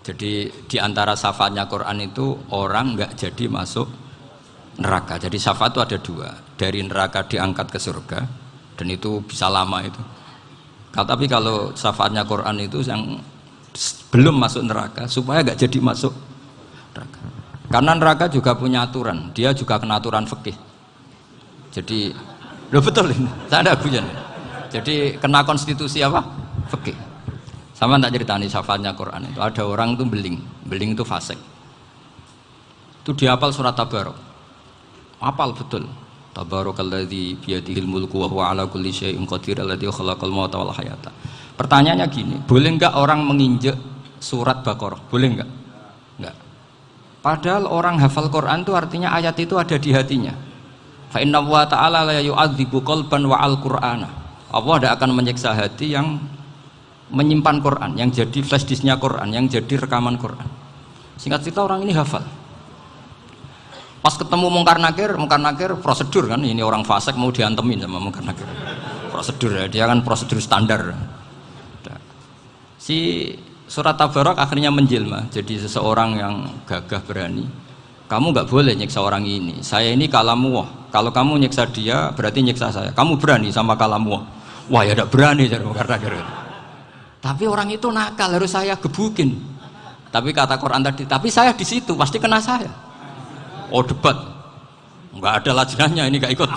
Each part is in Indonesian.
Jadi di antara syafaatnya Quran itu orang nggak jadi masuk neraka. Jadi syafaat itu ada dua, dari neraka diangkat ke surga, dan itu bisa lama itu. Tapi kalau syafaatnya Quran itu yang belum masuk neraka supaya nggak jadi masuk neraka. Karena neraka juga punya aturan, dia juga kena aturan fikih. Jadi, loh betul ini, saya ada guyon. Jadi kena konstitusi apa? Fikih. Sama tak ceritani syafaatnya Quran itu ada orang itu beling itu fasik. Itu dihafal surat Tabarok. Hafal betul. Tabarakalladzi biyadihil mulku wa huwa ala kulli syai'in qadir alladzi khalaqal mauta wal hayata. Pertanyaannya gini, boleh enggak orang menginjek surat Baqarah? Boleh enggak? Enggak. Padahal orang hafal Quran itu artinya ayat itu ada di hatinya. Fa inna wa ta'ala la yu'adzibu qalban wa al-Qur'ana. Allah tidak akan menyiksa hati yang menyimpan Quran, yang jadi flash disknya Quran, yang jadi rekaman Quran. Singkat cerita orang ini hafal. Pas ketemu Mungkar Nakir prosedur kan, ini orang fasik mau diantemin sama Mungkar Nakir. Prosedur ya, dia kan prosedur standar. Si surat Tabarok akhirnya menjelma jadi seseorang yang gagah berani. Kamu nggak boleh nyiksa orang ini. Saya ini kalamullah. Kalau kamu nyiksa dia berarti nyiksa saya. Kamu berani sama kalamullah. Wah ya tidak berani jadi Mungkar Nakir. Tapi orang itu nakal, harus saya gebukin. Tapi kata Quran tadi, tapi saya di situ pasti kena saya. Oh debat, nggak ada lajnahnya, ini nggak ikut.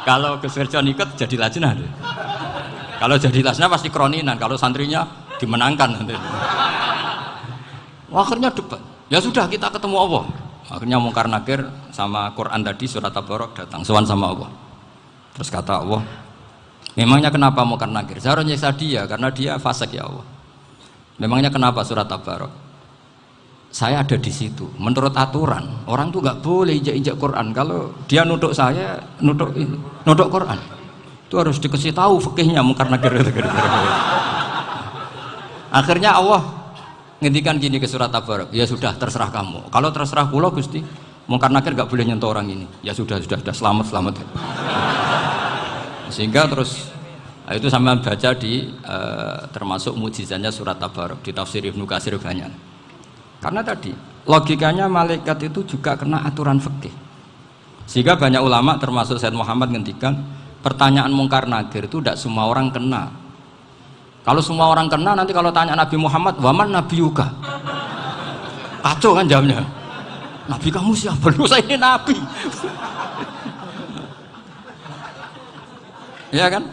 Kalau Gus Wirjon ikut jadi lajnah. Kalau jadi lajnah pasti kroninan. Kalau santrinya dimenangkan nanti. Akhirnya debat. Ya sudah kita ketemu Allah. Akhirnya Mungkar Nakir sama Quran tadi surat Tabarok datang, sowan sama Allah. Terus kata Allah, memangnya kenapa Mungkar Nakir? Saya harus nyiksa dia karena dia fasik ya Allah. Memangnya kenapa surat Tabarok? Saya ada di situ. Menurut aturan orang tuh nggak boleh injak-injak Quran. Kalau dia nutuk saya, nutuk Quran, itu harus dikasih tahu fikihnya Mungkar Nakir. Akhirnya Allah ngendikan gini ke surat Tabarok. Ya sudah terserah kamu. Kalau terserah kula Gusti, Mungkar Nakir nggak boleh nyentuh orang ini. Ya sudah selamat. Sehingga terus itu sama baca di termasuk mukjizatnya surat Tabarok di tafsir Ibnu Katsir banyak. Karena tadi logikanya malaikat itu juga kena aturan fikih. Sehingga banyak ulama termasuk Said Muhammad ngendikan pertanyaan Mungkar Nakir itu tidak semua orang kena. Kalau semua orang kena nanti kalau tanya Nabi Muhammad, waman nabiyuka? Kacau kan jawabnya. Nabi kamu siapa? Lu saya ini nabi. Ya kan?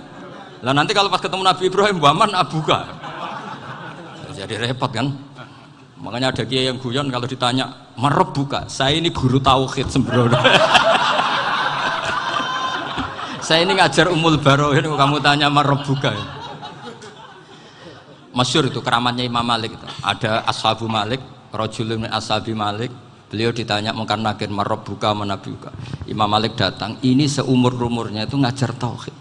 Lah nanti kalau pas ketemu Nabi Ibrahim, waman abuka? Jadi repot kan? Makanya ada kiai yang guyon kalau ditanya merebuka, saya ini guru tauhid sembrono. Saya ini ngajar Ummul Barohin, kamu tanya merebuka. Masyhur itu keramatnya Imam Malik itu. Ada Ashabu Malik, rajulun min ashabi Malik. Beliau ditanya Mungkar Nakir merebuka menabiuka. Imam Malik datang, ini seumur-umurnya itu ngajar tauhid.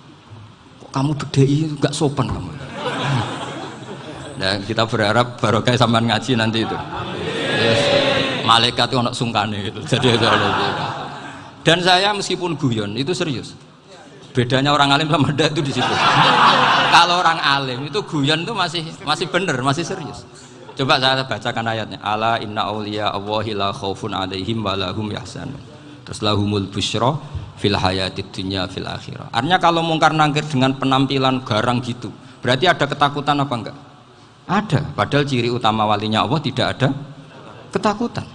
Kok kamu bedai enggak sopan kamu. Nah, kita berharap barokah sampean ngaji nanti itu. Yes. Malaikat itu anak sungkane gitu. Jadi dan saya meskipun guyon itu serius. Bedanya orang alim sama ndak itu di situ. Kalau orang alim itu guyon itu masih bener, masih serius. Coba saya bacakan ayatnya. Ala inna auliya Allahi la khaufun alaihim wa lahum yahzanun. Terus lahumul busyra fil hayatid dunya fil akhirah. Artinya kalau Mungkar Nakir dengan penampilan garang gitu, berarti ada ketakutan apa enggak? Ada, padahal ciri utama walinya Allah tidak ada ketakutan.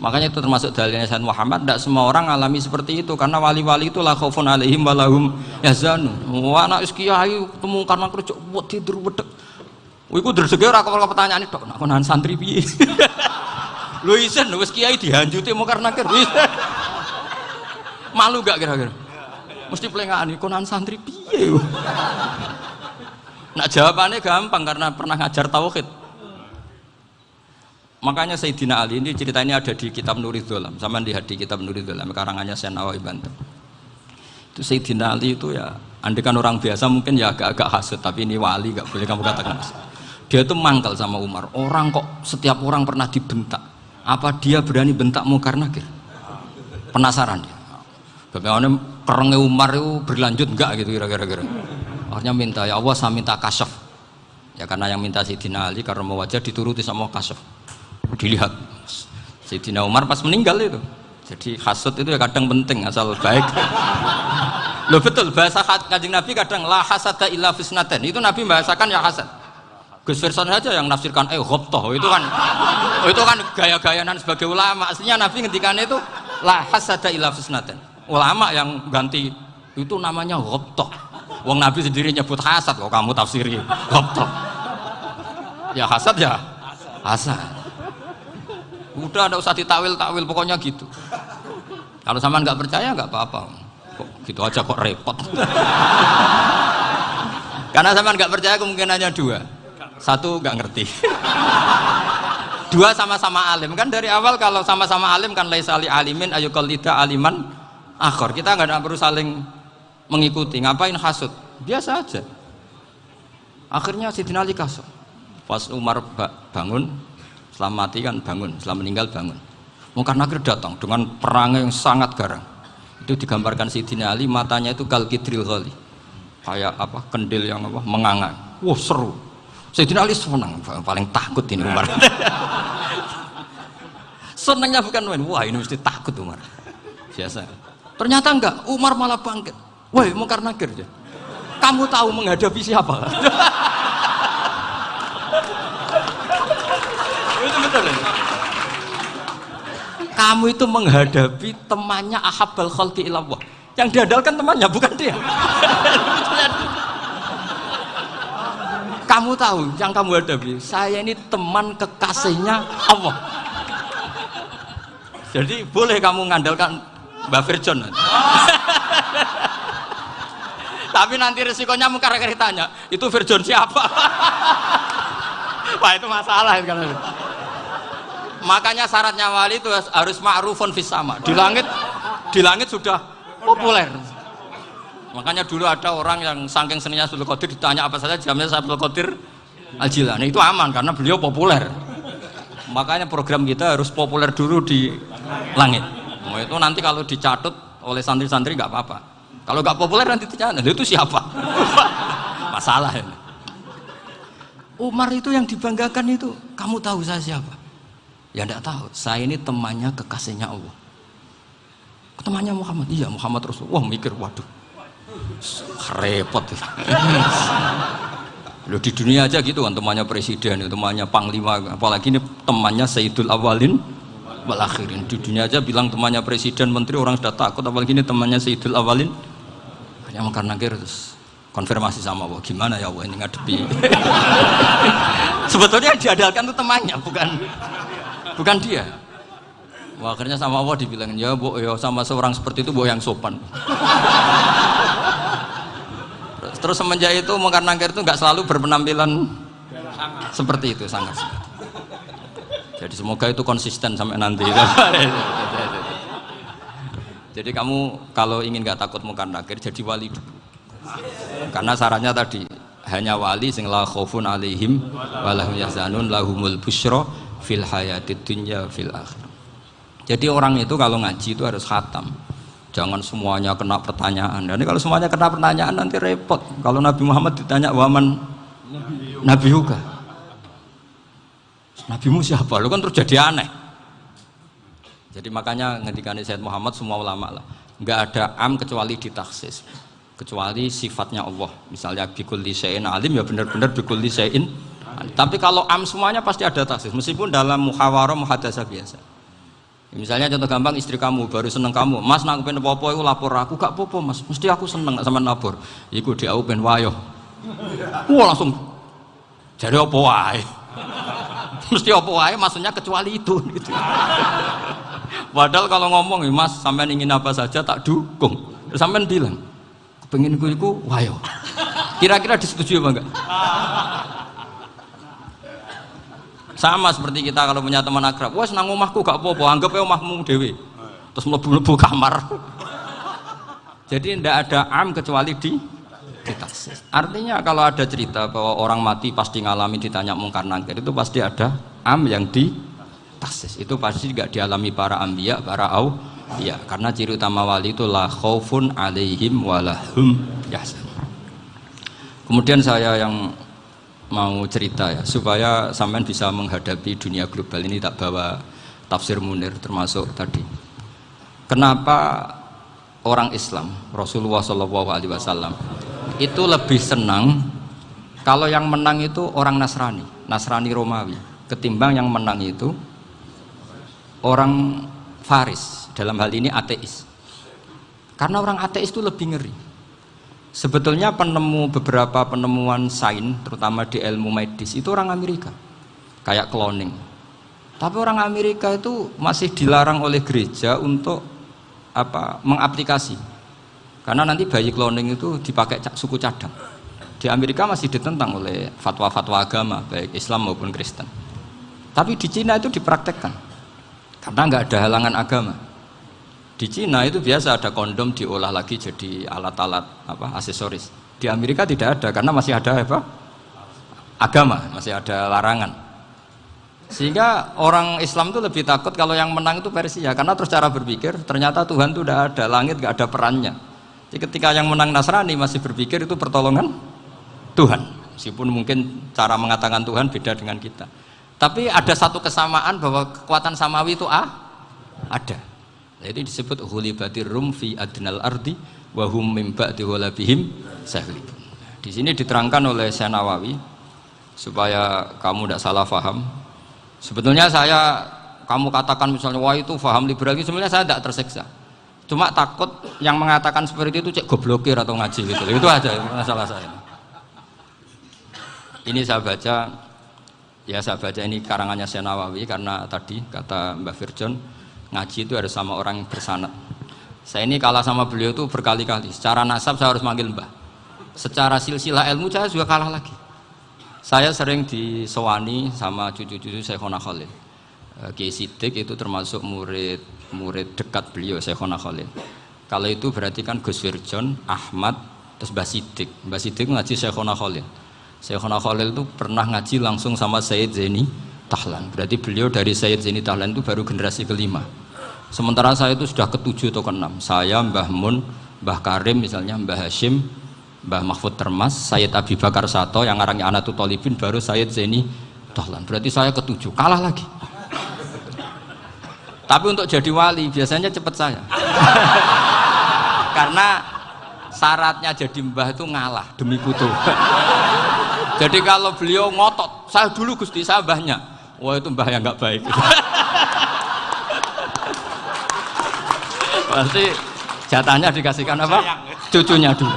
Makanya itu termasuk dalilnya Sayyid Muhammad, tidak semua orang alami seperti itu karena wali-wali itu la khaufun alaihim wa lahum yahzanun. Wah anak kiai ketemu karena kerja buat tidur wedek. Iku dreseke ora kok pertanyaan itu, nak konan santri piye? Lho isen wis kiai dihanjuti Mungkar Nakir. Malu gak kira-kira? Mesti pelengahan konan santri piye? Nah jawabannya gampang karena pernah ngajar tauhid. Makanya Sayyidina Ali ini cerita ini ada di kitab Nurul Dholam. Sama lihat di kitab Nurul Dholam karangannya Syekh Nawawi Banten. Itu Sayyidina Ali itu ya, andekan orang biasa mungkin ya agak-agak hasut, tapi ini wali gak boleh kamu katakan hasut. Dia tuh mangkal sama Umar. Orang kok setiap orang pernah dibentak. Apa dia berani bentak Mungkar Nakir? Penasaran dia. Bagaimana perangnya Umar itu berlanjut enggak gitu kira-kira. Akhirnya minta, ya Allah saya minta kasyaf. Ya karena yang minta Sayyidina Ali karena mau wajah dituruti sama kasuf. Dilihat Sayyidina Umar pas meninggal itu. Jadi hasud itu ya kadang penting asal baik. Loh betul bahasa Kanjeng Nabi kadang la hasada illa fisnaten. Itu Nabi membahasakan ya hasad. Gus Verson saja yang nafsirkan ghobtoh itu kan gaya-gayanan sebagai ulama. Aslinya Nabi ngendikannya itu la hasada illa fisnaten. Ulama yang ganti itu namanya ghobtoh. Wong Nabi sendiri nyebut hasad kok kamu tafsiri ghobtoh. Ya hasad ya hasad. Udah ada usah ditawil-tawil pokoknya gitu. Kalau sampean nggak percaya nggak apa-apa. Kok gitu aja kok repot. Karena sampean nggak percaya kemungkinannya dua. Satu nggak ngerti. Dua sama-sama alim kan dari awal kalau sama-sama alim kan laisa li alimin ayuqallida aliman akhor. Kita nggak perlu saling mengikuti. Ngapain hasud? Biasa aja. Akhirnya Sayyidina Ali kasut. Pas Umar bangun, setelah mati kan bangun, setelah meninggal bangun. Mungkar Nakir datang dengan perangai yang sangat garang. Itu digambarkan Sayyidina Ali matanya itu kal kidril ghali. Kayak apa? Kendil yang apa? Menganga. Wah, seru. Sayyidina Ali senang, paling takut ini Umar. Senangnya bukan main. Wah, ini mesti takut Umar. Biasa. Ternyata enggak, Umar malah bangkit. Woi, Mungkar Nakir ya. Kamu tahu menghadapi siapa? Itu betul ya? Kamu itu menghadapi temannya ahabbal khalqi ilallah. Yang diandalkan temannya bukan dia. Kamu tahu yang kamu hadapi, saya ini teman kekasihnya Allah. Jadi boleh kamu mengandalkan Mbak Virjon. Tapi nanti resikonya Mungkar Nakir tanya, itu Virjon siapa? Wah itu masalah kan. Makanya syaratnya wali itu harus ma'rufun fis sama. Di langit sudah populer. Makanya dulu ada orang yang saking seninya Abdul Qadir ditanya apa saja jamnya Abdul Qadir Al-Jilani itu aman karena beliau populer. Makanya program kita harus populer dulu di langit. Nah, itu nanti kalau dicatut oleh santri-santri nggak apa-apa. Kalau nggak populer nanti ditanya, itu siapa? Masalah ini. Umar itu yang dibanggakan itu, kamu tahu saya siapa? Ya enggak tahu, saya ini temannya kekasihnya Allah. Temannya Muhammad, iya Muhammad Rasulullah. Wah mikir, waduh, repot. Loh di dunia aja gitu kan, temannya presiden, temannya panglima, apalagi ini temannya Sayyidul Awalin wal Akhirin. Di dunia aja bilang temannya presiden, menteri, orang sudah takut, apalagi ini temannya Sayyidul Awalin. Hanya Mungkar Nakir terus konfirmasi sama Allah, gimana ya Allah ini ngadepi. Sebetulnya yang diandalkan itu temannya, bukan dia. Wah, akhirnya sama Allah dibilang, ya Bu, ya sama seorang seperti itu Bu yang sopan. Terus semenjak itu Mungkar Nakir itu nggak selalu berpenampilan seperti itu, sangat. Jadi semoga itu konsisten sampai nanti. Jadi kamu kalau ingin nggak takut Mungkar Nakir, jadi wali dulu. Karena syaratnya tadi hanya wali sing la khaufun alaihim wa lahum yahzanun lahumul busyra fil hayatid dunya fil akhirah. Jadi orang itu kalau ngaji itu harus khatam. Jangan semuanya kena pertanyaan. Dan kalau semuanya kena pertanyaan nanti repot. Kalau Nabi Muhammad ditanya waman Nabi juga. Nabimu siapa? Lu kan terus jadi aneh. Jadi makanya ngendikane Sayyid Muhammad semua ulama lah, nggak ada am kecuali ditaksis, kecuali sifatnya Allah. Misalnya bikulli syai'in alim ya benar-benar bikulli syai'in. Tapi kalau am semuanya pasti ada taksis, meskipun dalam muhawarah muhadasah biasa. Misalnya contoh gampang, istri kamu baru seneng kamu, Mas nak pengen apa-apa itu lapor aku, gak apa-apa Mas, mesti aku seneng sama lapor. Iku dia aku pengen wayo. Wah langsung jadi apa wae. Mesti apa wae maksudnya kecuali itu gitu. Padahal kalau ngomong, Mas sampean ingin apa saja tak dukung. Terus sampean bilang, kepengin iku wayo. Kira-kira disetujui apa enggak? Sama seperti kita kalau punya teman akrab, wes nang omahku gak apa-apa, anggap ya omahmu dewe. Terus mlebu-mlebu kamar. Jadi tidak ada am kecuali ditaksis. Artinya kalau ada cerita bahwa orang mati pasti ngalami ditanya Mungkar Nakir, itu pasti ada am yang ditaksis. Itu pasti tidak dialami para anbiya, para auliya. Karena ciri utama wali itu la khaufun alaihim walahum yahzanun. Kemudian saya yang mau cerita ya supaya sampean bisa menghadapi dunia global ini, tak bawa tafsir Munir termasuk tadi. Kenapa orang Islam Rasulullah Shallallahu Alaihi Wasallam itu lebih senang kalau yang menang itu orang Nasrani Romawi ketimbang yang menang itu orang Faris, dalam hal ini ateis. Karena orang ateis itu lebih ngeri. Sebetulnya beberapa penemuan sains, terutama di ilmu medis, itu orang Amerika, kayak cloning. Tapi orang Amerika itu masih dilarang oleh gereja untuk mengaplikasi. Karena nanti bayi cloning itu dipakai suku cadang. Di Amerika masih ditentang oleh fatwa-fatwa agama, baik Islam maupun Kristen. Tapi di Cina itu dipraktekkan, karena nggak ada halangan agama. Di Cina itu biasa ada kondom diolah lagi jadi alat-alat aksesoris. Di Amerika tidak ada karena masih ada agama, masih ada larangan. Sehingga orang Islam itu lebih takut kalau yang menang itu Persia, karena terus cara berpikir ternyata Tuhan itu tidak ada, langit nggak ada perannya. Jadi ketika yang menang Nasrani masih berpikir itu pertolongan Tuhan, meskipun mungkin cara mengatakan Tuhan beda dengan kita. Tapi ada satu kesamaan bahwa kekuatan samawi itu ada. Itu disebut hulibatir rum fi adnal ardi wa hum mim ba'di ghalabihim sahlibun. Di sini diterangkan oleh Syekh Nawawi supaya kamu tidak salah paham. Sebetulnya kamu katakan misalnya wah itu paham liberal, sebenarnya saya tidak tersiksa. Cuma takut yang mengatakan seperti itu cek goblokir atau ngaji gitu. Itu aja masalah saya. Ini saya baca ini karangannya Syekh Nawawi karena tadi kata Mbak Firjon ngaji itu harus sama orang yang bersanad. Saya ini kalah sama beliau itu berkali-kali. Secara nasab saya harus manggil Mbah. Secara silsilah ilmu saya juga kalah lagi. Saya sering disewani sama cucu-cucu Syekhona Khalil. Kiai Siddiq itu termasuk murid dekat beliau Syekhona Khalil. Kalau itu berarti kan Gus Firjon, Ahmad, terus Mbah Siddiq. Mbah Siddiq ngaji Syekhona Khalil. Syekhona Khalil itu pernah ngaji langsung sama Sayyid Zaini Tahlan. Berarti beliau dari Sayyid Zaini Tahlan itu baru generasi kelima. Sementara saya itu sudah ke-7 atau ke-6. Saya, Mbah Mun, Mbah Karim misalnya, Mbah Hashim, Mbah Mahfud Termas, Sayyid Abi Bakar Sato yang ngarangnya Anatul Thalibin, baru Sayyid Zaini Tahlan. Berarti saya ke-7, kalah lagi. Tapi untuk jadi wali biasanya cepat saya. Karena syaratnya jadi mbah itu ngalah demi putu. Jadi kalau beliau ngotot, saya dulu Gusti, saya mbahnya. Wah itu mbah yang nggak baik. Pasti jatahnya dikasihkan apa? Cucunya dulu.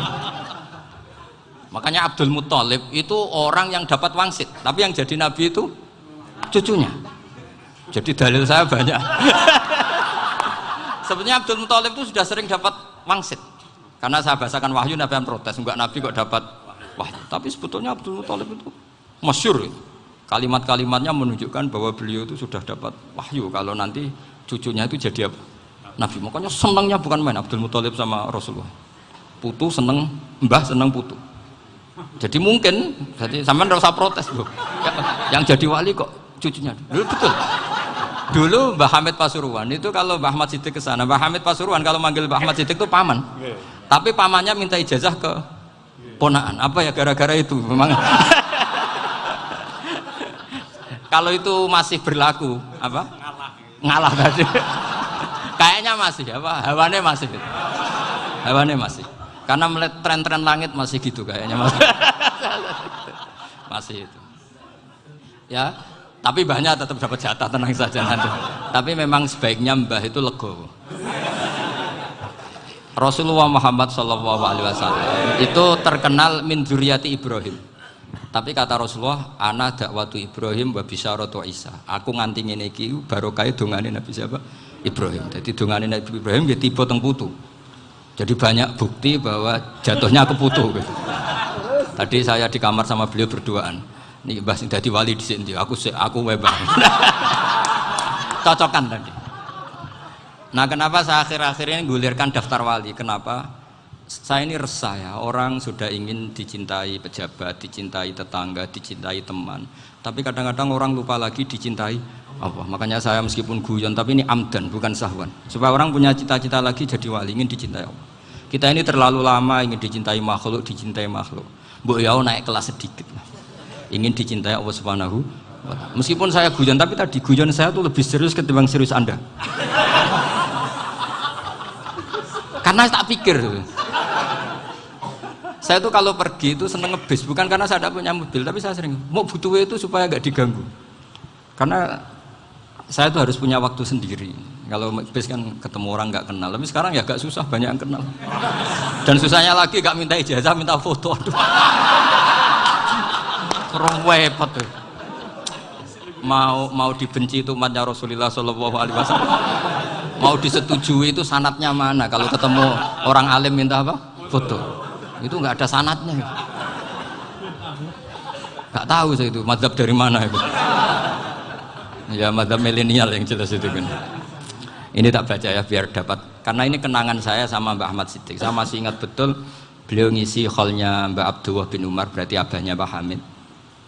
Makanya Abdul Muthalib itu orang yang dapat wangsit, tapi yang jadi nabi itu cucunya. Jadi dalil saya banyak. Sebenarnya Abdul Muthalib itu sudah sering dapat wangsit. Karena saya bahasakan wahyu, Nabi yang protes, enggak nabi kok dapat wahyu. Tapi sebetulnya Abdul Muthalib itu masyhur. Kalimat-kalimatnya menunjukkan bahwa beliau itu sudah dapat wahyu kalau nanti cucunya itu jadi apa? Nabi. Makanya senangnya bukan main Abdul Muthalib sama Rasulullah. Putu seneng, mbah seneng putu. Jadi mungkin, jadi sampean enggak usah protes loh. Yang jadi wali kok cucunya. Dulu betul. Dulu Mbah Hamid Pasuruan itu kalau Mbah Ahmad Siddiq ke sana, Mbah Hamid Pasuruan kalau manggil Mbah Ahmad Siddiq itu paman. Tapi pamannya minta ijazah ke ponaan. Apa ya gara-gara itu memang. Kalau itu masih berlaku apa? Ngalah tadi. Kayaknya masih apa? Hawane masih. Karena melihat tren-tren langit masih gitu kayaknya masih. Masih itu. Ya, tapi mbahnya tetap dapat jatah, tenang saja nanti. Tapi memang sebaiknya mbah itu legowo. Rasulullah Muhammad SAW itu terkenal min dzurriyyati Ibrahim. Tapi kata Rasulullah, ana dakwatu Ibrahim wa bisyaratu Isa. Aku nganti ngene iki barokah dongane Nabi siapa? Ibrahim. Jadi dongane Nabi Ibrahim nggih tiba teng putu. Jadi banyak bukti bahwa jatuhnya ke putu gitu. Tadi saya di kamar sama beliau berduaan. Nih Mbah sing dadi wali di sini, aku webang. Cocokan tadi. Nah, kenapa saya akhir-akhir ini gulirkan daftar wali? Kenapa? Saya ini resah ya, orang sudah ingin dicintai pejabat, dicintai tetangga, dicintai teman. Tapi kadang-kadang orang lupa lagi dicintai Allah. Makanya saya meskipun guyon, tapi ini amdan, bukan sahwan. Supaya orang punya cita-cita lagi jadi wali, ingin dicintai Allah. Kita ini terlalu lama ingin dicintai makhluk. Mbok ya naik kelas sedikit lah. ingin dicintai Allah Subhanahu wa Ta'ala. Meskipun saya guyon, tapi tadi guyon saya tuh lebih serius ketimbang serius Anda. Karena tak pikir, saya tuh kalau pergi itu seneng ngebis, bukan karena saya tidak punya mobil, tapi saya sering mau butuh itu supaya gak diganggu. Karena saya tuh harus punya waktu sendiri. Kalau bis kan ketemu orang nggak kenal, tapi sekarang ya agak susah, banyak yang kenal. Dan susahnya lagi gak minta ijazah, minta foto. Aduh, repot tuh. Mau dibenci itu umatnya Rasulullah Shallallahu Alaihi Wasallam, mau disetujui itu sanatnya mana? Kalau ketemu orang alim minta apa? Foto. Itu nggak ada sanatnya. Nggak tahu saya itu mazhab dari mana itu. Ya mazhab milenial yang jelas itu kan. Ini tak baca ya biar dapat, karena ini kenangan saya sama Mbak Ahmad Siddiq. Saya masih ingat betul beliau ngisi hallnya Mbak Abdullah bin Umar, berarti abahnya Mbak Hamid.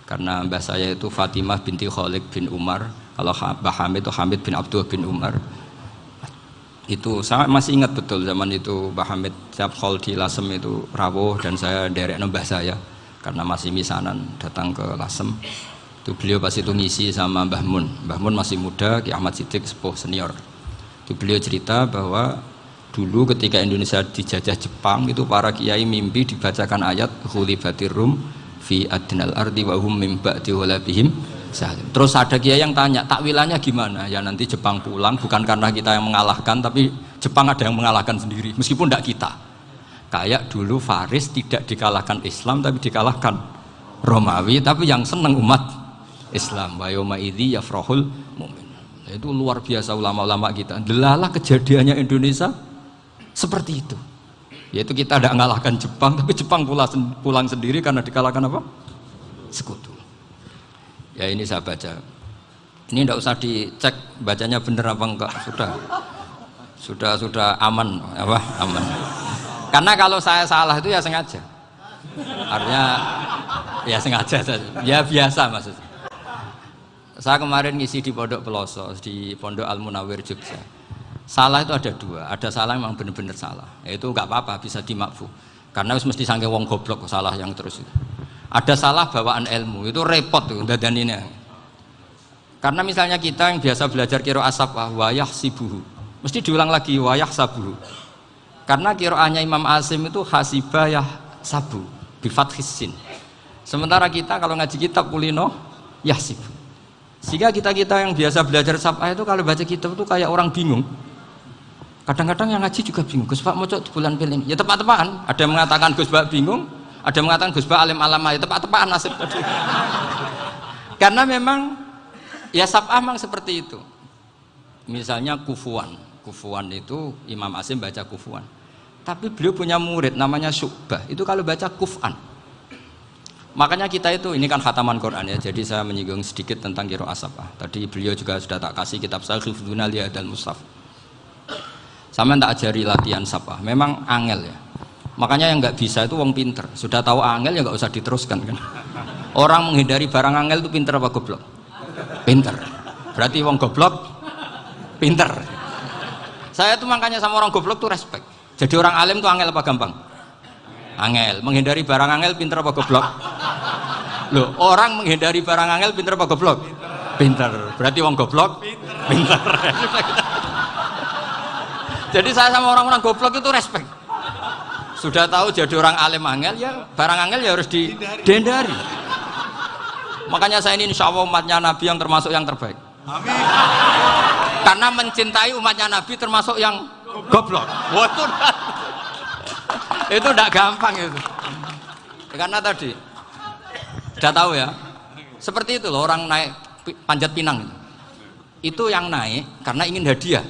Karena mbah saya itu Fatimah binti Khalid bin Umar, kalau Mbah Hamid itu Hamid bin Abdullah bin Umar. Itu saya masih ingat betul zaman itu Mbah Hamid tiap hall di Lasem itu rawuh dan saya derek mbah saya karena masih misanan datang ke Lasem. Itu beliau pas itu ngisi sama Mbah Mun. Mbah Mun masih muda, Ki Ahmad Siddiq sepuh senior. Itu beliau cerita bahwa dulu ketika Indonesia dijajah Jepang itu para kiai mimpi dibacakan ayat Ghulibatir Rum fi adnal ardi wa hum min ba'di ghalabihim salim. Terus ada kiai yang tanya, takwilannya gimana? Ya nanti Jepang pulang bukan karena kita yang mengalahkan, tapi Jepang ada yang mengalahkan sendiri meskipun tidak kita. Kayak dulu Faris tidak dikalahkan Islam tapi dikalahkan Romawi, tapi yang senang umat Islam. Wa yauma idzi yafrahul mu'min. Itu luar biasa ulama-ulama kita. Delalah kejadiannya Indonesia seperti itu. Yaitu kita tidak mengalahkan Jepang, tapi Jepang pulang sendiri karena dikalahkan apa? Sekutu. Ya ini saya baca. Ini tidak usah dicek bacanya benar apa enggak, sudah aman apa? Aman. Karena kalau saya salah itu ya sengaja. Artinya ya sengaja saja. Ya biasa maksudnya. Saya kemarin ngisi di Pondok Peloso, di Pondok Al Munawir Jogja. Salah itu ada dua, ada salah memang benar-benar salah, itu nggak apa-apa bisa dimakfu, karena mesti sangke wong goblok salah yang terus itu. Ada salah bawaan ilmu, itu repot tuh dadan ini. Karena misalnya kita yang biasa belajar qiraah sabah wayah sibuhu, mesti diulang lagi wayah sabuhu. Karena qiraahnya Imam Asim itu hasibah yah sabu bifathis sin. Sementara kita kalau ngaji kitab kulino yahsibu. Sehingga kita yang biasa belajar sabah itu kalau baca kitab itu kayak orang bingung. Kadang-kadang yang ngaji juga bingung, Gus Pak mau cok bulan pilih, ya tepat-tepatan. Ada yang mengatakan Gus Pak bingung, ada yang mengatakan Gus Pak alim alama, ya tepat-tepatan nasib. Karena memang ya sab'ah memang seperti itu. Misalnya kufuan itu Imam Asim baca kufuan. Tapi beliau punya murid namanya Syu'bah, itu kalau baca kuf'an. Makanya kita itu, ini kan khataman Quran ya, jadi saya menyinggung sedikit tentang qiraah sab'ah. Tadi beliau juga sudah tak kasih kitab saya Hifdzuna Liyadal Mushaf. Sama tak ajari latihan sab'ah, memang angel ya. Makanya yang nggak bisa itu wong pinter, sudah tahu angel ya nggak usah diteruskan kan. Orang menghindari barang angel itu pinter apa goblok? Pinter. Berarti wong goblok pinter. Saya tuh makanya sama orang goblok tuh respect. Jadi orang alim tuh angel apa gampang? Angel. Menghindari barang angel pinter apa goblok? Loh, orang menghindari barang angel pinter apa goblok? Pinter. Berarti wong goblok pinter. Jadi saya sama orang-orang goblok itu respect. Sudah tahu jadi orang alim angel ya barang angel ya harus dihindari. Makanya saya ini insya Allah umatnya Nabi yang termasuk yang terbaik. Amin. Karena mencintai umatnya Nabi termasuk yang goblok. Waduh. Itu tidak gampang itu. Karena tadi sudah tahu ya. Seperti itu loh orang naik Panjat Pinang itu yang naik karena ingin hadiah.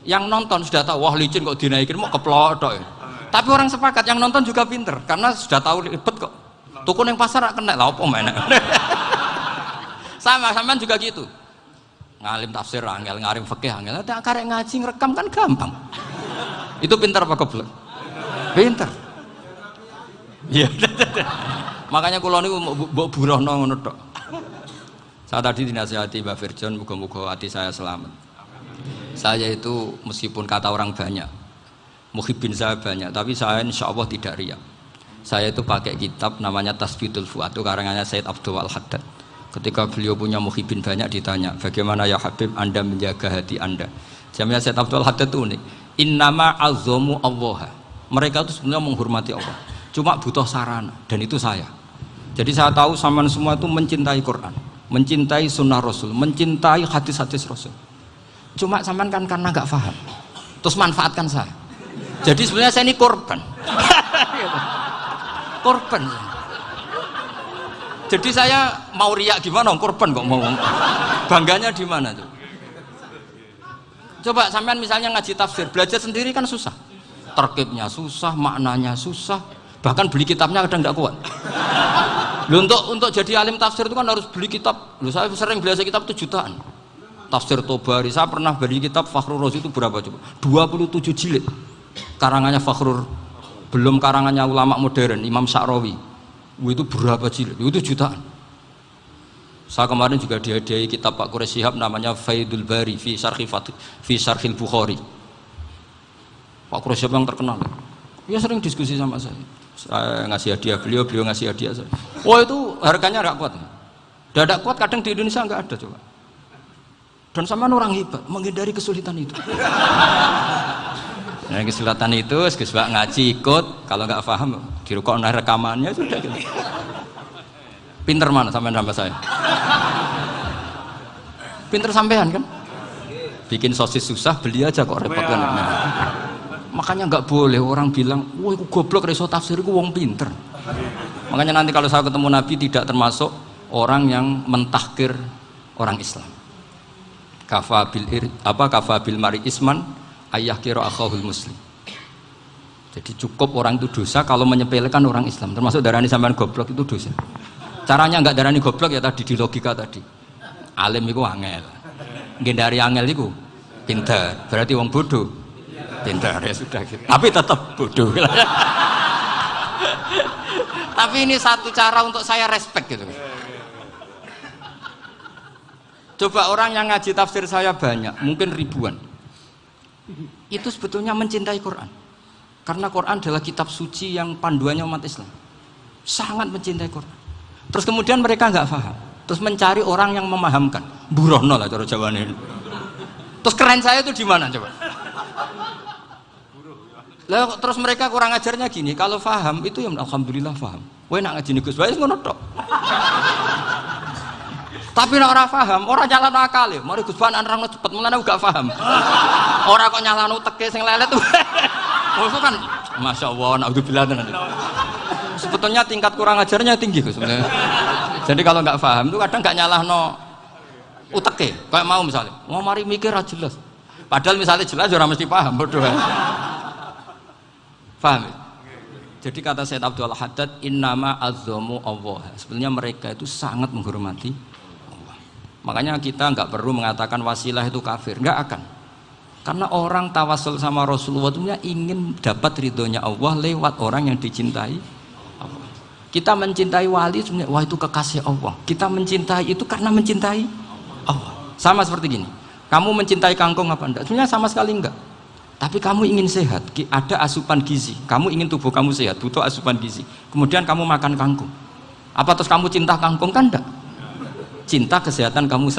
Yang nonton sudah tahu wah licin kok dinaikin mau keplodok ya. Tapi orang sepakat yang nonton juga pinter karena sudah tahu ribet kok. Tukun yang pasar kena lah apa mana. Sama juga gitu. Ngalim tafsir angel, ngalim fikih angel. Tak karek ngaji ngerekam kan gampang. Itu pinter apa goblok? Pinter. Iya. Makanya kula niku mbok burohno ngono tok. Saya tadi dinasihati Mbak Firjon, muga-muga hati saya selamat. Saya itu meskipun kata orang banyak, muhibbin saya banyak, tapi saya insya Allah tidak riya. Saya itu pakai kitab namanya Tasbitul Fuad, itu karangannya Said Abdul Al-Haddad. Ketika beliau punya muhibin banyak ditanya, bagaimana ya Habib Anda menjaga hati Anda? Jamnya Said Abdul Haddad itu unik. Innama azzamu Allah. Mereka itu sebenarnya menghormati Allah. Cuma butuh sarana, dan itu saya. Jadi saya tahu sampean semua itu mencintai Quran, mencintai sunnah Rasul, mencintai hadis-hadis Rasul. Cuma sampean kan karena nggak paham, terus manfaatkan saya. Jadi sebenarnya saya ini korban. Korban. Jadi saya mau riak gimana? Korban kok mau. Bangganya di mana tuh? Coba sampean misalnya ngaji tafsir, belajar sendiri kan susah. Terkibnya susah, maknanya susah, bahkan beli kitabnya kadang nggak kuat. Loh, untuk jadi alim tafsir itu kan harus beli kitab. Loh, saya sering belajar kitab itu jutaan. Tafsir Tobari, saya pernah beli kitab Fakhrur Razi itu berapa coba? 27 jilid. Karangannya Fakhrur, belum karangannya ulama modern, Imam Sa'rawi. Itu berapa jilid? Itu jutaan. Saya kemarin juga dihadiahi kitab Pak Quraish Shihab namanya Faidul Bari fi Syarhil Bukhari. Pak Quraish Shihab yang terkenal. Dia sering diskusi sama saya. Saya ngasih hadiah beliau, beliau ngasih hadiah saya. Oh itu harganya nggak kuat. Dadak kuat kadang di Indonesia nggak ada coba. Dan sama orang hebat menghindari kesulitan itu. Nah, kesulitan itu, sebab ngaji ikut, kalau nggak paham dirukokno rekamannya sudah gitu. Pinter mana sampean sama saya? Pinter sampean kan? Bikin sosis susah, beli aja kok repot kan. Nah, makanya nggak boleh orang bilang, wah aku goblok reso tafsir, aku wong pinter. Makanya nanti kalau saya ketemu Nabi tidak termasuk orang yang mentahkir orang Islam. Kafabil mari isman ayah kira akhahul muslim. Jadi cukup orang itu dosa kalau menyepelekan orang Islam, termasuk darani sampean goblok itu dosa. Caranya nggak darani goblok ya tadi di logika tadi. Alim itu angel, gendari angel itu pinter, berarti wong bodoh pinter ya sudah gitu. Tapi tetap bodoh. Tapi ini satu cara untuk saya respect gitu. Coba orang yang ngaji tafsir saya banyak, mungkin ribuan. Itu sebetulnya mencintai Quran. Karena Quran adalah kitab suci yang panduannya umat Islam. Sangat mencintai Quran. Terus kemudian mereka nggak paham. Terus mencari orang yang memahamkan. Burono lah cara Jawane. Terus keren saya itu di mana coba? Lah terus mereka kurang ajarnya gini, kalau paham itu ya alhamdulillah paham. Kowe nak ngaji Gus Bae ngono tok. Tapi nek ora paham, ora nyalano akale. Mari Gus Bae nerangno cepet, mulane gak paham. Ora kok nyalano teke sing lelet. Maksud kan Masya Allah, naudzubillah tenan. Sebetulnya tingkat kurang ajarnya tinggi Gus. Jadi kalau nggak paham itu kadang nggak nyalahno uteke. Kayak mau misalnya, mau mari mikir aja jelas. Padahal misalnya jelas ora mesti paham, bodoh. Paham? Jadi kata Said Abdul Haddad, innama azzamu Allah. Sebenarnya mereka itu sangat menghormati Allah. Makanya kita nggak perlu mengatakan wasilah itu kafir, nggak akan. Karena orang tawasul sama Rasulullah itu ingin dapat ridhonya Allah lewat orang yang dicintai Allah. Kita mencintai wali sebenarnya, wah itu kekasih Allah. Kita mencintai itu karena mencintai Allah. Sama seperti gini, kamu mencintai kangkung apa enggak? Sebenarnya sama sekali enggak. Tapi kamu ingin sehat, ada asupan gizi. Kamu ingin tubuh kamu sehat, butuh asupan gizi. Kemudian kamu makan kangkung. Apa terus kamu cinta kangkung? Kan enggak. Cinta kesehatan kamu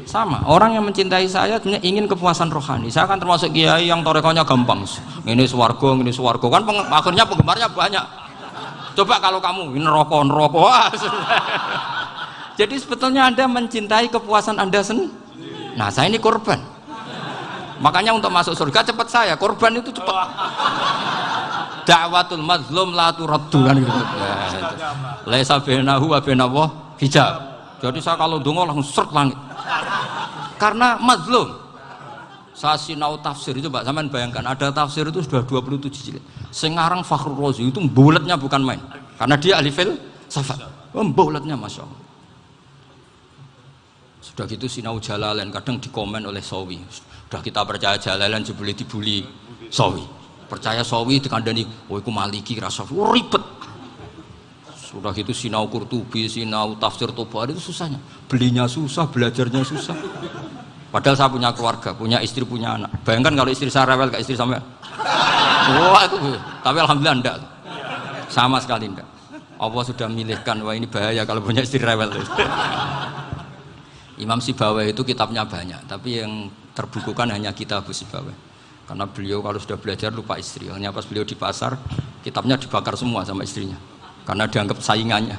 sama. Orang yang mencintai saya sebenarnya ingin kepuasan rohani. Saya kan termasuk kiai yang torekonya gampang. Ini swarga, kan akhirnya penggemarnya banyak. Coba kalau kamu ini neraka. Jadi sebetulnya Anda mencintai kepuasan Anda sendiri. Nah, saya ini korban. Makanya untuk masuk surga cepat saya, korban itu cepat. Da'watul mazlum la turaddu kan gitu. Laisa bainahu wa bainallah hijab. Jadi saya kalau dongo langsung seret langit. Karena mazlum. Saya sinau tafsir itu Pak, sampean bayangkan ada tafsir itu sudah 27 jilid. Sekarang Fakhrur Razi itu bulatnya bukan main. Karena dia ahli filsafat. Bulatnya Masya Allah. Sudah gitu sinau Jalalain kadang dikomen oleh Sawi. Sudah kita percaya Jalalain boleh dibully Sawi. Percaya Sawi dikandani, oh iku Maliki rasa ribet. Sudah gitu sinau Qurtubi, sinau tafsir Tobari itu susahnya. Belinya susah, belajarnya susah. Padahal saya punya keluarga, punya istri, punya anak. Bayangkan kalau istri saya rewel, gak istri sampai. Wah itu, tapi alhamdulillah enggak. Sama sekali enggak. Allah sudah milihkan, wah ini bahaya kalau punya istri rewel. Imam Sibawai itu kitabnya banyak, tapi yang terbukukan hanya Kitab Sibawai. Karena beliau kalau sudah belajar lupa istri. Hanya pas beliau di pasar, kitabnya dibakar semua sama istrinya. Karena dianggap saingannya.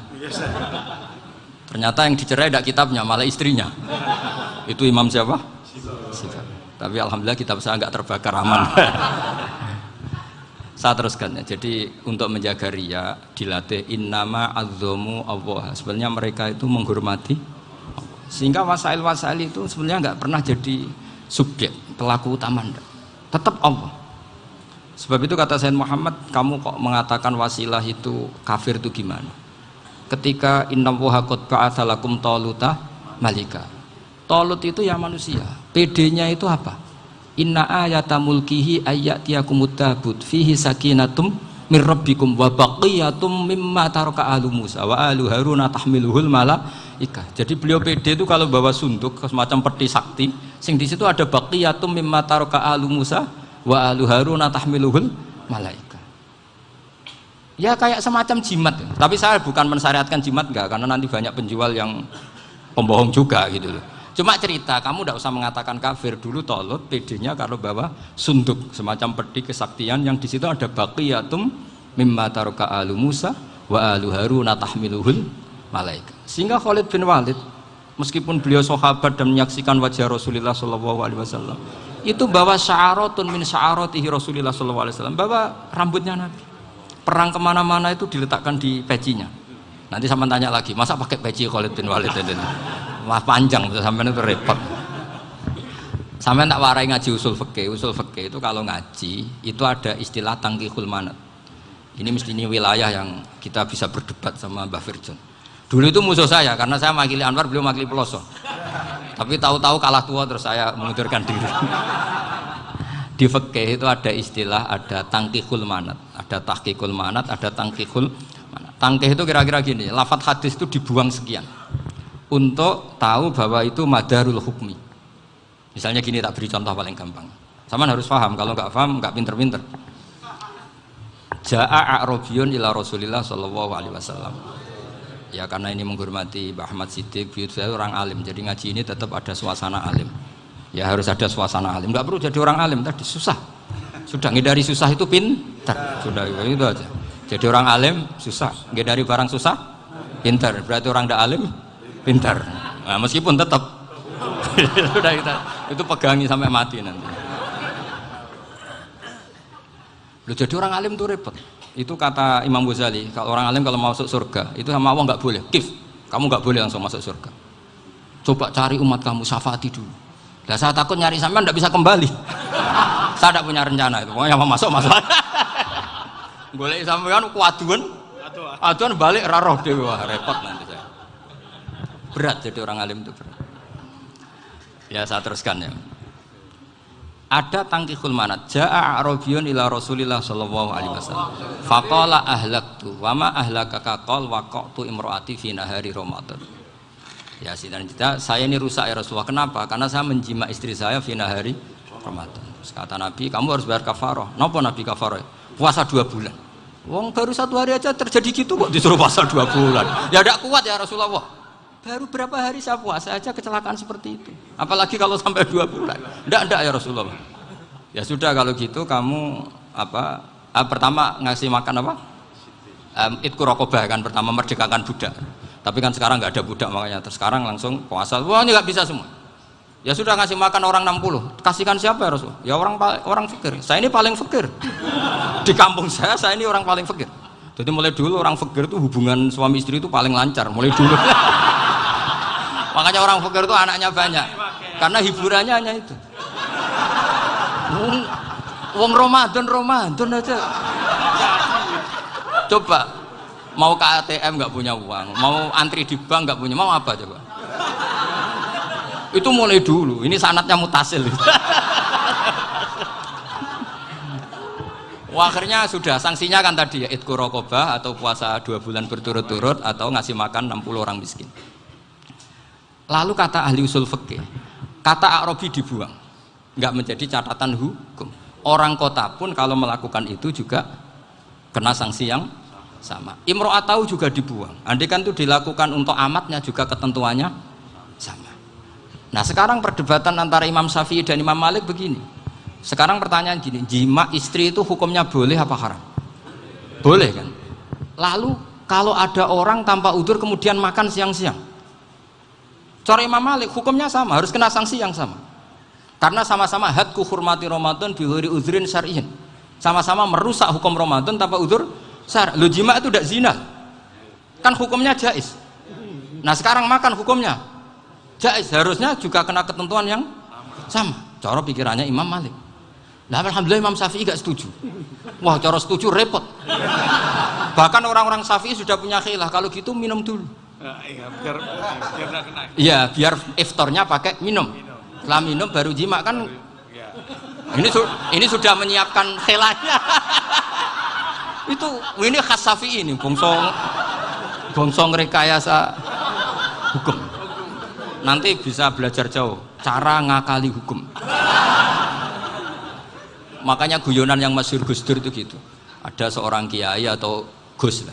Ternyata yang dicerai tidak kitabnya, malah istrinya. Itu Imam siapa? Sibawai. Tapi alhamdulillah kitab saya nggak terbakar, aman. Saya teruskan ya. Jadi untuk menjaga riya dilatih innama azzamu Allah. Sebenarnya mereka itu menghormati Allah. Sehingga wasail-wasail itu sebenarnya nggak pernah jadi subjek pelaku utama, tetap Allah. Sebab itu kata Sayyid Muhammad, kamu kok mengatakan wasilah itu kafir itu gimana? Ketika innallaha qad ba'atsa lakum taluta malika. Talut itu ya manusia. PD-nya itu apa? Inna ayata mulkihi ayyatiyakumut tabut fihi sakinatum mir rabbikum wa baqiyatum mimma taraka alu Musa wa alu Haruna tahmiluhul malaika. Jadi beliau PD itu kalau bawa sunduk semacam peti sakti, sing di situ ada baqiyatum mimma taraka alu Musa wa alu Haruna tahmiluhul malaika. Ya kayak semacam jimat. Tapi saya bukan mensyariatkan jimat enggak, karena nanti banyak penjual yang pembohong juga gitu loh. Cuma cerita, kamu tidak usah mengatakan kafir. Dulu Tolut PD-nya kalau bawa sunduk semacam peti kesaktian yang di situ ada baqiyatum mimma taraka alu Musa wa alu Haruna tahmiluhul malaika. Sehingga Khalid bin Walid meskipun beliau sahabat dan menyaksikan wajah Rasulullah SAW, itu bawa sya'aratun min sya'aratihi Rasulullah SAW, bawa rambutnya Nabi. Perang kemana-mana itu diletakkan di pecinya. Nanti sama tanya lagi, masa pakai peci Khalid bin Walid ini? Wah panjang, sampai itu repot. Sampai tak warai ngaji usul fikih. Usul fikih itu kalau ngaji itu ada istilah tangkihul manat. Ini mesti ini wilayah yang kita bisa berdebat sama Mbah Firjon. Dulu itu musuh saya karena saya makili Anwar, beliau makili Peloso. Tapi tahu-tahu kalah tua terus saya mengundurkan diri. Di fikih itu ada istilah, ada tangkihul manat, ada tahqiqul manat, ada tangkihul manat. Tangkih itu kira-kira gini, lafadz hadis itu dibuang sekian untuk tahu bahwa itu madarul hukmi. Misalnya gini, tak beri contoh paling gampang. Sama harus paham, kalau nggak paham nggak pinter-pinter. Ja'a a'rabiyun ila Rasulillah sallallahu alaihi wasallam. Ya karena ini menghormati Mbah Ahmad Siddiq, saya orang alim, jadi ngaji ini tetap ada suasana alim. Ya harus ada suasana alim. Nggak perlu jadi orang alim tadi susah. Sudah ngindari susah itu pintar. Sudah itu aja. Jadi orang alim susah, ngindari barang susah pintar. Berarti orang tidak alim pintar. Nah, meskipun tetap sudah itu pegangi sampai mati nanti. Loh, jadi orang alim itu repot. Itu kata Imam Ghazali, kalau orang alim kalau mau masuk surga itu sama Allah nggak boleh. Kif, kamu nggak boleh langsung masuk surga. Coba cari umat kamu, syafaati dulu. Nah, saya takut nyari sampean nggak bisa kembali. Saya tidak punya rencana itu. Pokoknya mau masuk. Golek sampean kuaduan. Aduan balik raroh dewe, repot nanti saya. Berat jadi orang alim itu berat. Ya saya teruskan ya. Ada tangkihul manat. Ja'a a'rabiyun ila Rasulillah sallallahu alaihi wasallam. Faqala ahlaktu wa ma ahlakaka qal waqa'tu imraati fi nahari Ramadan. Ya sidang kita, saya ini rusak ya Rasulullah. Kenapa? Karena saya menjima istri saya fi nahari Ramadan. Terus kata Nabi, kamu harus bayar kafarah. Napa Nabi kafarah? Puasa 2 bulan. Wong baru 1 hari aja terjadi gitu kok disuruh puasa 2 bulan. Ya tidak kuat ya Rasulullah. Baru berapa hari saya puasa aja kecelakaan seperti itu. Apalagi kalau sampai 2 bulan. Tidak ya Rasulullah. Ya sudah kalau gitu kamu pertama ngasih makan apa? Itqu raqabah kan, pertama merdekakan budak. Tapi kan sekarang nggak ada budak makanya terus sekarang langsung puasa. Wah ini nggak bisa semua. Ya sudah ngasih makan orang 60. Kasihkan siapa ya Rasul? Ya orang fakir. Saya ini paling fakir. Di kampung saya ini orang paling fakir. Jadi mulai dulu orang fakir itu hubungan suami istri itu paling lancar mulai dulu. Makanya orang fakir itu anaknya banyak karena hiburannya hanya itu. Wong Ramadan aja. Coba mau ke ATM nggak punya uang, mau antri di bank nggak punya, mau apa coba? Itu mulai dulu. Ini sanatnya mutasil. Wah, akhirnya sudah sanksinya kan tadi ya itqu raqabah atau puasa 2 bulan berturut-turut atau ngasih makan 60 orang miskin. Lalu kata ahli usul fikih, kata a'rabi dibuang, nggak menjadi catatan hukum. Orang kota pun kalau melakukan itu juga kena sanksi yang sama. Imro'atahu juga dibuang. Andai kan itu dilakukan untuk amatnya juga ketentuannya sama. Nah sekarang perdebatan antara Imam Syafi'i dan Imam Malik begini. Sekarang pertanyaan gini, jima istri itu hukumnya boleh apa haram? Boleh kan? Lalu kalau ada orang tanpa udzur kemudian makan siang-siang, cara Imam Malik hukumnya sama, harus kena sanksi yang sama. Karena sama-sama hadku hurmati Ramadan bighairi udzrin syar'iyyin. Sama-sama merusak hukum Ramadan tanpa udzur syar'i. Lo jima itu tidak zina. Kan hukumnya jaiz. Nah, sekarang makan hukumnya jaiz, harusnya juga kena ketentuan yang sama. Cara pikirannya Imam Malik. Nah, alhamdulillah Imam Syafi'i gak setuju. Wah, cara setuju repot. Bahkan orang-orang Syafi'i sudah punya khilaf, kalau gitu minum dulu. Iya, biar gak kena. Iya, biar iftarnya pakai minum. Setelah minum baru jima kan. Ini sudah menyiapkan khilafnya. Ini khas Syafi'i ini, bongsong rekayasa hukum. Nanti bisa belajar jauh cara ngakali hukum. Makanya guyonan yang masyhur Gus Dur itu gitu. Ada seorang kiai atau Gus lah,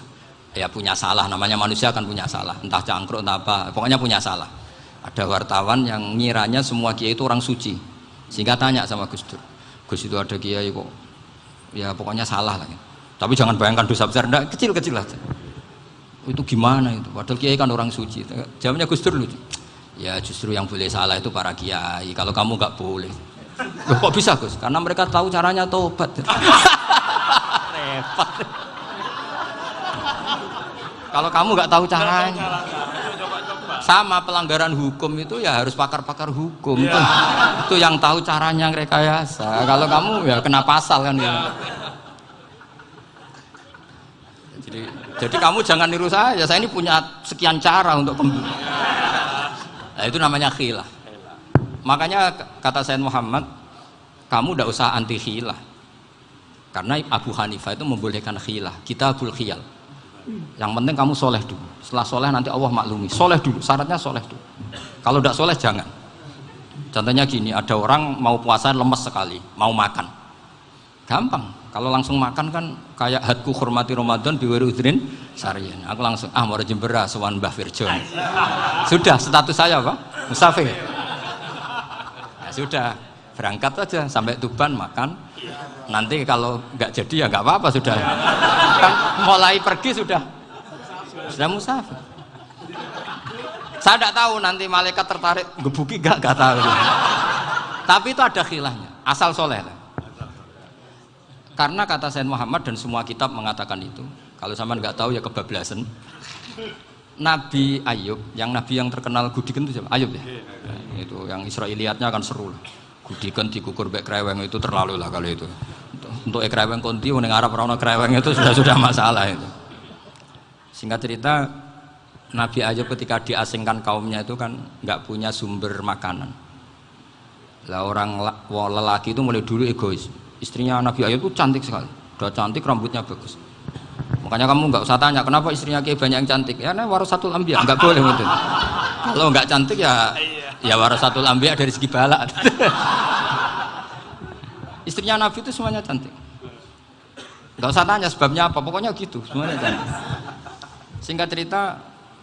ya punya salah, namanya manusia kan punya salah, entah cangkruk entah apa, pokoknya punya salah. Ada wartawan yang ngiranya semua kiai itu orang suci, sehingga tanya sama Gus Dur, Gus itu ada kiai kok, ya pokoknya salah lah. Tapi jangan bayangkan dosa besar, enggak, kecil-kecil lah. Itu gimana itu? Padahal kiai kan orang suci. Jawabnya Gus Dur lucu. Ya justru yang boleh salah itu para kiai, kalau kamu nggak boleh. Loh, kok bisa Gus? Karena mereka tahu caranya tobat. Repot. Kalau kamu nggak tahu caranya, sama pelanggaran hukum itu ya harus pakar-pakar hukum. Itu yang tahu caranya rekayasa. Kalau kamu ya kena pasal kan ya. Jadi kamu jangan niru saya. Saya ini punya sekian cara untuk nah, itu namanya khilaf. Makanya kata Sayyid Muhammad, kamu tidak usah anti khilaf, karena Abu Hanifah itu membolehkan khilaf. Kitabul khiyal. Yang penting kamu soleh dulu. Setelah soleh nanti Allah maklumi. Soleh dulu, syaratnya soleh dulu. Kalau tidak soleh jangan. Contohnya gini, ada orang mau puasa lemes sekali, mau makan, gampang. Kalau langsung makan kan kayak hadku hormati Ramadan biwiri udrin syar'iyyin. Aku langsung mau jembera sowan Mbah Firjon. Sudah status saya apa? Musafir. Ya sudah, berangkat aja sampai Tuban makan. Nanti kalau nggak jadi ya nggak apa-apa sudah. Kan mulai pergi sudah musafir. Saya tidak tahu nanti malaikat tertarik gebuki nggak tahu. Tapi itu ada khilafnya. Asal soleh lah. Karena kata Sayyid Muhammad dan semua kitab mengatakan itu. Kalau sama nggak tahu ya kebablasan. Nabi Ayub, nabi yang terkenal Gudiken itu siapa? Ayub ya. Nah, itu yang Israiliyatnya akan seru lah. Gudiken dikukur bek kreweng itu terlalu lah kalau itu. Untuk kreweng konti ning Arab ora ono kreweng itu sudah masalah itu. Singkat cerita, Nabi Ayub ketika diasingkan kaumnya itu kan nggak punya sumber makanan. Lah orang lelaki itu mulai dulu egois. Istrinya Nabi Ayub itu cantik sekali, udah cantik, rambutnya bagus. Makanya kamu nggak usah tanya kenapa istrinya kayak banyak yang cantik. Ya, nah warasatul anbiya, nggak boleh gitu. Kalau nggak cantik ya warasatul anbiya dari segi balak. Istrinya Nabi itu semuanya cantik. Nggak usah tanya sebabnya apa, pokoknya gitu, semuanya cantik. Singkat cerita,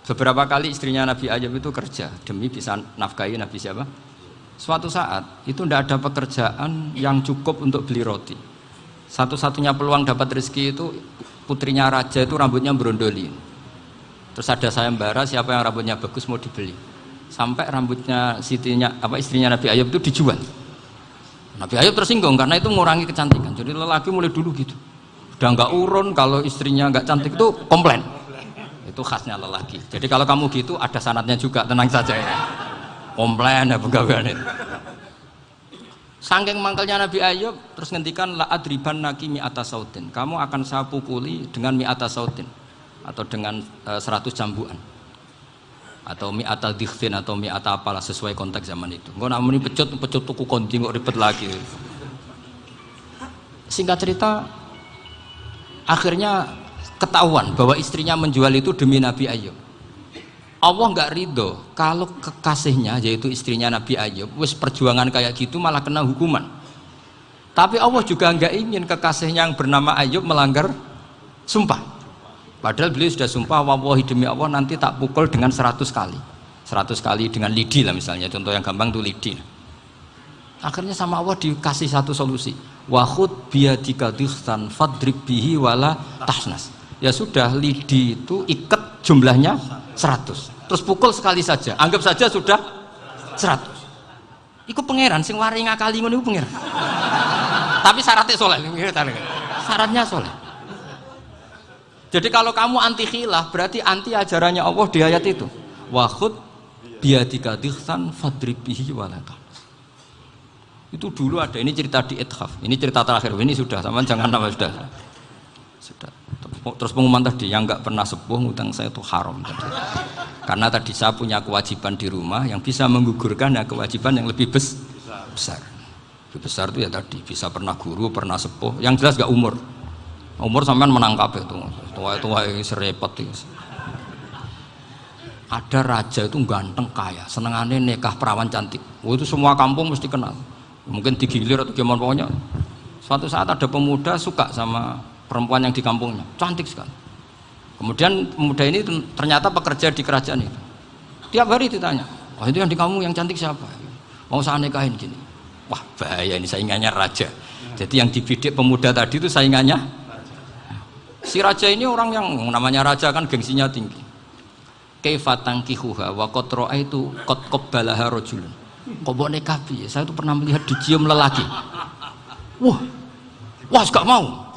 beberapa kali istrinya Nabi Ayub itu kerja demi bisa nafkahi Nabi siapa? Suatu saat itu tidak ada pekerjaan yang cukup untuk beli roti. Satu-satunya peluang dapat rezeki itu putrinya raja itu rambutnya berondoli. Terus ada sayembara siapa yang rambutnya bagus mau dibeli. Sampai rambutnya istrinya Nabi Ayub itu dijual. Nabi Ayub tersinggung karena itu mengurangi kecantikan. Jadi lelaki mulai dulu gitu. Udah nggak urun kalau istrinya nggak cantik itu komplain. Itu khasnya lelaki. Jadi kalau kamu gitu ada sanatnya juga, tenang saja ya. Komplain ya pegawaian itu. Saking mangkelnya Nabi Ayub terus ngendikan la adriban naki mi'ata sautin. Kamu akan saya pukuli dengan mi'ata sautin atau dengan 100 cambukan. Atau mi'ata dikhtin atau mi'ata apalah sesuai konteks zaman itu. Engko nak muni pecut tuku konti kok ribet lagi. Singkat cerita akhirnya ketahuan bahwa istrinya menjual itu demi Nabi Ayub. Allah nggak ridho kalau kekasihnya yaitu istrinya Nabi Ayub wis perjuangan kayak gitu malah kena hukuman. Tapi Allah juga nggak ingin kekasihnya yang bernama Ayub melanggar sumpah. Padahal beliau sudah sumpah, wallahi demi Allah nanti tak pukul dengan 100 kali. 100 kali dengan lidi lah misalnya, contoh yang gampang tuh lidi. Akhirnya sama Allah dikasih satu solusi. Wa khud biyadika dikhtan fadrib bihi wala tahnas. Ya sudah, lidi itu ikat jumlahnya 100. Terus pukul sekali saja. Anggap saja sudah 100. Iku pangeran sing wari ngakali ngono iku pangeran. Tapi syaratnya soleh. Syaratnya soleh. Jadi kalau kamu anti khilaf berarti anti ajarannya Allah di ayat itu. Wa khud biyadika dikhtan fadrib bihi wala tahnas. Itu dulu ada, ini cerita di Ithaf, ini cerita terakhir, ini sudah, sama jangan nama sudah. Terus pengumuman tadi, yang nggak pernah sepuh ngutang saya itu haram tadi. Karena tadi saya punya kewajiban di rumah yang bisa menggugurkan ya kewajiban yang lebih besar. Lebih besar itu ya tadi, bisa pernah guru, pernah sepuh, yang jelas nggak umur. Umur sampean menangkap itu, tua-tua serepot itu. Ada raja itu ganteng kaya, senengannya nikah perawan cantik. Oh, itu semua kampung mesti kenal. Mungkin digilir atau gimana pokoknya. Suatu saat ada pemuda suka sama perempuan yang di kampungnya, cantik sekali. Kemudian pemuda ini ternyata pekerja di kerajaan itu. Tiap hari ditanya, wah itu yang di kamu yang cantik siapa? Mau saya nikahin gini. Wah bahaya ini, saingannya raja. Jadi yang dibidik pemuda tadi itu saingannya. Si raja ini orang yang namanya raja kan gengsinya tinggi. Kaifatang kihuha wa qad ra'aitu qad qabbalaha rajulun. Kok mau nikah piye? Saya itu pernah melihat dicium lelaki. Wah, gak mau.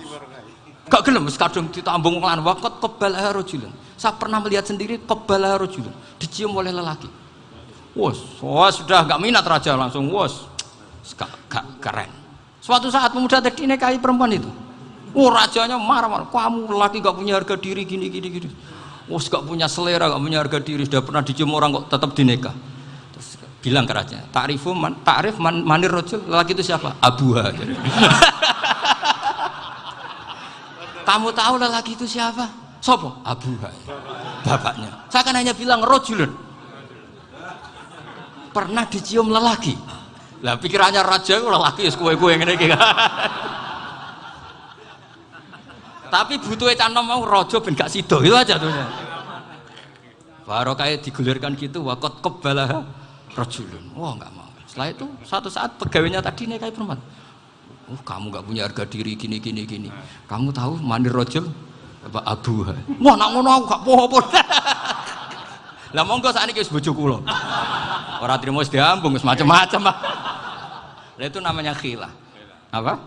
Gak gelem wis kadung ditambung lan waqat qabbalaha rajulun. Saya pernah melihat sendiri qabbalaha rajulun, dicium oleh lelaki. Wah, sudah gak minat raja langsung gak keren. Suatu saat pemuda tadi nikahi perempuan itu. Rajanya marah-marah. Kamu lelaki gak punya harga diri gini. Gak punya selera, gak punya harga diri, sudah pernah dicium orang kok tetap dinikah. Bilang ke raja, ta'rif manir rajul, lelaki itu siapa? Abuha. Kamu tahu lelaki itu siapa? Sopo? Abuha. Bapaknya. Saya kan hanya bilang rajulun. Pernah dicium lelaki. Lah pikirannya raja itu lelaki wis kowe-kowe ngene iki. Tapi butuhe canom mau raja ben gak sida itu aja tuh. Baru kayak digulirkan gitu waqat qabbalah rajulun. Wah enggak mau. Setelah itu suatu saat pegawainya tadi nikahi perempuan. Kamu enggak punya harga diri gini. Kamu tahu mandir rajul apa abuha. Wah nak ngono aku gak apa-apa. Lah monggo sakniki wis bojo kula. Ora trimo wis diambung wis macam-macam. Lah itu namanya khilah. Apa?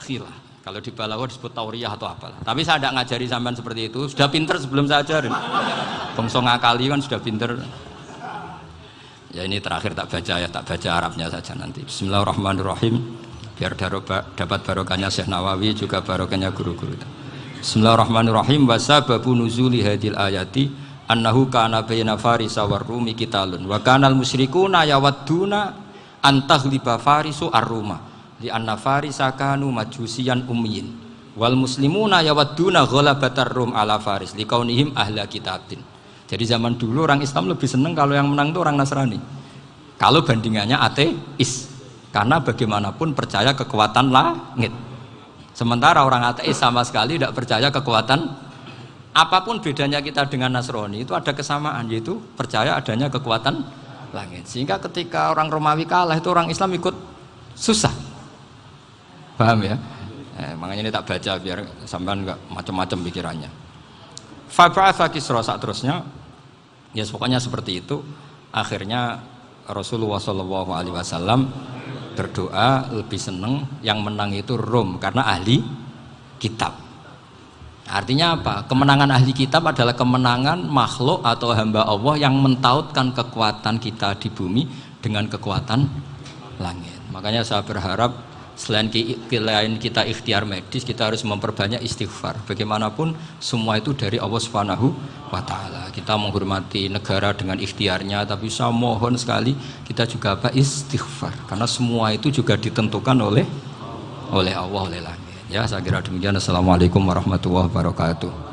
Khilah. Kalau di Balawa disebut tauriyah atau apalah. Tapi saya tidak ngajari sampean seperti itu. Sudah pinter sebelum saya ajarin. Bangsa ngakali kan sudah pinter. Ya ini terakhir tak baca Arabnya saja nanti. Bismillahirrahmanirrahim. Biar dapat barokahnya Syekh Nawawi juga barokahnya guru-guru. Bismillahirrahmanirrahim. Wasababu nuzuli hadil ayati annahu kana baina farisa war rumi qitalun wa kanal musyrikuna yawadduna antaghliba farisu ar-ruma. Di anna farisa kanu majusiyan ummiyin wal muslimuna yawadduna ghalabatar rum ala faris liqaunihim ahla kitabin. Jadi zaman dulu orang Islam lebih senang kalau yang menang itu orang Nasrani. Kalau bandingannya ateis. Karena bagaimanapun percaya kekuatan langit. Sementara orang ateis sama sekali tidak percaya kekuatan. Apapun bedanya kita dengan Nasrani itu ada kesamaan, yaitu percaya adanya kekuatan langit. Sehingga ketika orang Romawi kalah itu orang Islam ikut susah. Paham ya? Makanya ini tak baca biar sampean enggak macam-macam pikirannya. Fab'atha Kisra saat terusnya, ya pokoknya seperti itu. Akhirnya Rasulullah SAW berdoa lebih senang yang menang itu Rom karena ahli kitab. Artinya apa? Kemenangan ahli kitab adalah kemenangan makhluk atau hamba Allah yang mentautkan kekuatan kita di bumi dengan kekuatan langit. Makanya saya berharap selain kita ikhtiar medis, kita harus memperbanyak istighfar. Bagaimanapun semua itu dari Allah Subhanahu wa Ta'ala. Kita menghormati negara dengan ikhtiarnya, tapi saya mohon sekali kita juga istighfar, karena semua itu juga ditentukan oleh Allah, oleh langit. Ya, saya kira demikian. Assalamualaikum warahmatullahi wabarakatuh.